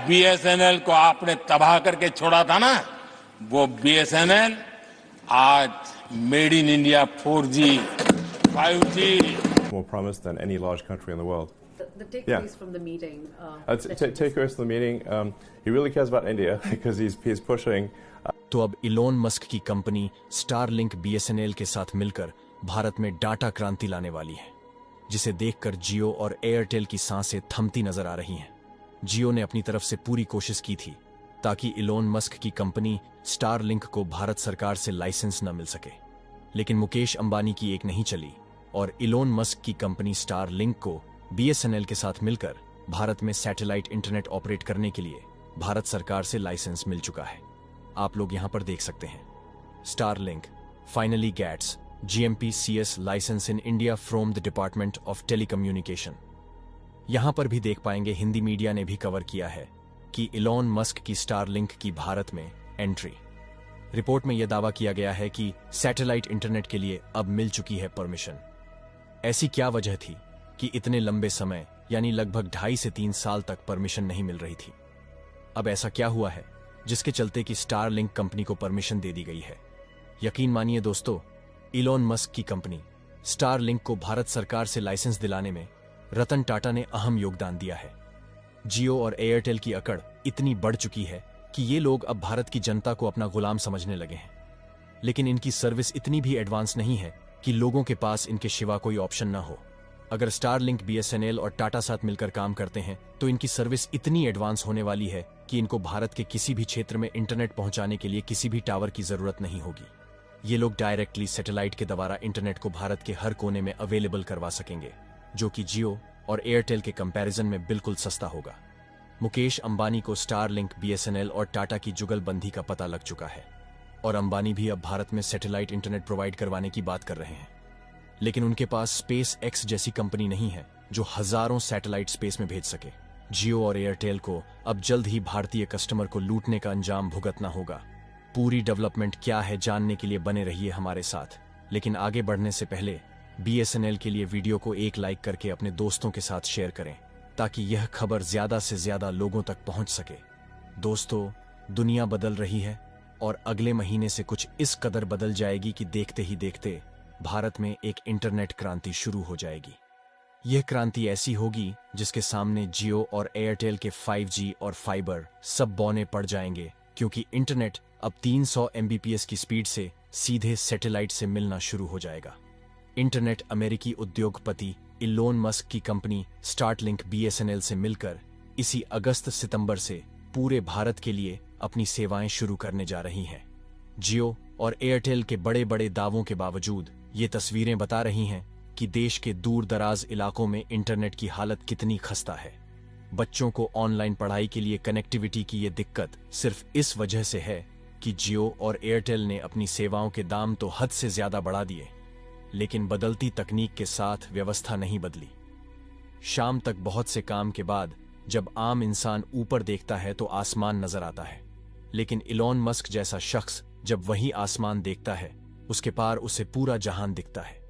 BSNL को आपने तबाह करके छोड़ा था ना, वो बीएसएनएल आज made in India 4G, 5G. More promise than any large country in the world. The takeaways from the meeting. Takeaways from the meeting. He really cares about India because he's pushing. तो अब Elon Musk की company Starlink BSNL के साथ मिलकर भारत में data क्रांति लाने वाली है, जिसे देखकर जियो और एयरटेल की सांसें थमती नजर आ रही हैं। जियो ने अपनी तरफ से पूरी कोशिश की थी ताकि इलोन मस्क की कंपनी स्टारलिंक को भारत सरकार से लाइसेंस न मिल सके, लेकिन मुकेश अंबानी की एक नहीं चली और इलोन मस्क की कंपनी स्टारलिंक को बीएसएनएल के साथ मिलकर भारत में सैटेलाइट इंटरनेट ऑपरेट करने के लिए भारत सरकार से लाइसेंस मिल चुका है। आप लोग यहां पर देख सकते हैं, Starlink finally gets GMP-CS licence in India from the department of telecommunication. यहां पर भी देख पाएंगे, हिंदी मीडिया ने भी कवर किया है कि इलोन मस्क की स्टारलिंक की भारत में एंट्री। रिपोर्ट में यह दावा किया गया है कि सैटेलाइट इंटरनेट के लिए अब मिल चुकी है परमिशन। ऐसी क्या वजह थी कि इतने लंबे समय यानी लगभग 2.5 से 3 साल तक परमिशन नहीं मिल रही थी? अब ऐसा क्या हुआ है जिसके चलते कि स्टारलिंक कंपनी को परमिशन दे दी गई है? यकीन मानिए दोस्तों, इलोन मस्क की कंपनी स्टारलिंक को भारत सरकार से लाइसेंस दिलाने में रतन टाटा ने अहम योगदान दिया है। जियो और एयरटेल की अकड़ इतनी बढ़ चुकी है कि ये लोग अब भारत की जनता को अपना गुलाम समझने लगे हैं, लेकिन इनकी सर्विस इतनी भी एडवांस नहीं है कि लोगों के पास इनके सिवा कोई ऑप्शन ना हो। अगर स्टारलिंक बीएसएनएल और टाटा साथ मिलकर काम करते हैं तो इनकी सर्विस इतनी एडवांस होने वाली है कि इनको भारत के किसी भी क्षेत्र में इंटरनेट पहुंचाने के लिए किसी भी टावर की जरूरत नहीं होगी। ये लोग डायरेक्टली सैटेलाइट के द्वारा इंटरनेट को भारत के हर कोने में अवेलेबल करवा सकेंगे, जो कि जियो और एयरटेल के कंपैरिजन में बिल्कुल सस्ता होगा। मुकेश अंबानी को स्टारलिंक, बीएसएनएल और टाटा की जुगलबंदी का पता लग चुका है और अंबानी भी अब भारत में सैटेलाइट इंटरनेट प्रोवाइड करवाने की बात कर रहे हैं, लेकिन उनके पास स्पेस एक्स जैसी कंपनी नहीं है जो हजारों सैटेलाइट स्पेस में भेज सके। जियो और एयरटेल को अब जल्द ही भारतीय कस्टमर को लूटने का अंजाम भुगतना होगा। पूरी डेवलपमेंट क्या है जानने के लिए बने रहिए हमारे साथ, लेकिन आगे बढ़ने से पहले बीएसएनएल के लिए वीडियो को एक लाइक करके अपने दोस्तों के साथ शेयर करें ताकि यह खबर ज्यादा से ज्यादा लोगों तक पहुंच सके। दोस्तों, दुनिया बदल रही है और अगले महीने से कुछ इस कदर बदल जाएगी कि देखते ही देखते भारत में एक इंटरनेट क्रांति शुरू हो जाएगी। यह क्रांति ऐसी होगी जिसके सामने जियो और एयरटेल के 5G और फाइबर सब बौने पड़ जाएंगे, क्योंकि इंटरनेट अब 300 MBPS की स्पीड से सीधे सैटेलाइट से मिलना शुरू हो जाएगा। इंटरनेट अमेरिकी उद्योगपति इलोन मस्क की कंपनी स्टारलिंक बीएसएनएल से मिलकर इसी अगस्त-सितंबर से पूरे भारत के लिए अपनी सेवाएं शुरू करने जा रही हैं। जियो और एयरटेल के बड़े बड़े दावों के बावजूद ये तस्वीरें बता रही हैं कि देश के दूर दराज इलाकों में इंटरनेट की हालत कितनी खस्ता है। बच्चों को ऑनलाइन पढ़ाई के लिए कनेक्टिविटी की ये दिक्कत सिर्फ इस वजह से है कि जियो और एयरटेल ने अपनी सेवाओं के दाम तो हद से ज्यादा बढ़ा दिए, लेकिन बदलती तकनीक के साथ व्यवस्था नहीं बदली। शाम तक बहुत से काम के बाद जब आम इंसान ऊपर देखता है तो आसमान नजर आता है, लेकिन इलोन मस्क जैसा शख्स जब वही आसमान देखता है उसके पार उसे पूरा जहान दिखता है।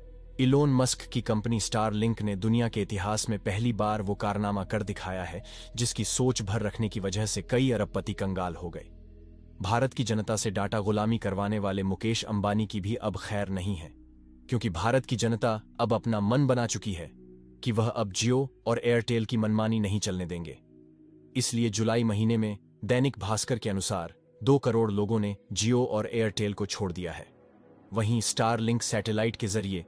इलोन मस्क की कंपनी स्टारलिंक ने दुनिया के इतिहास में पहली बार वो कारनामा कर दिखाया है जिसकी सोच भर रखने की वजह से कई अरबपति कंगाल हो गए। भारत की जनता से डाटा गुलामी करवाने वाले मुकेश अंबानी की भी अब खैर नहीं है, क्योंकि भारत की जनता अब अपना मन बना चुकी है कि वह अब जियो और एयरटेल की मनमानी नहीं चलने देंगे। इसलिए जुलाई महीने में दैनिक भास्कर के अनुसार 2 करोड़ लोगों ने जियो और एयरटेल को छोड़ दिया है। वहीं स्टारलिंक सैटेलाइट के जरिए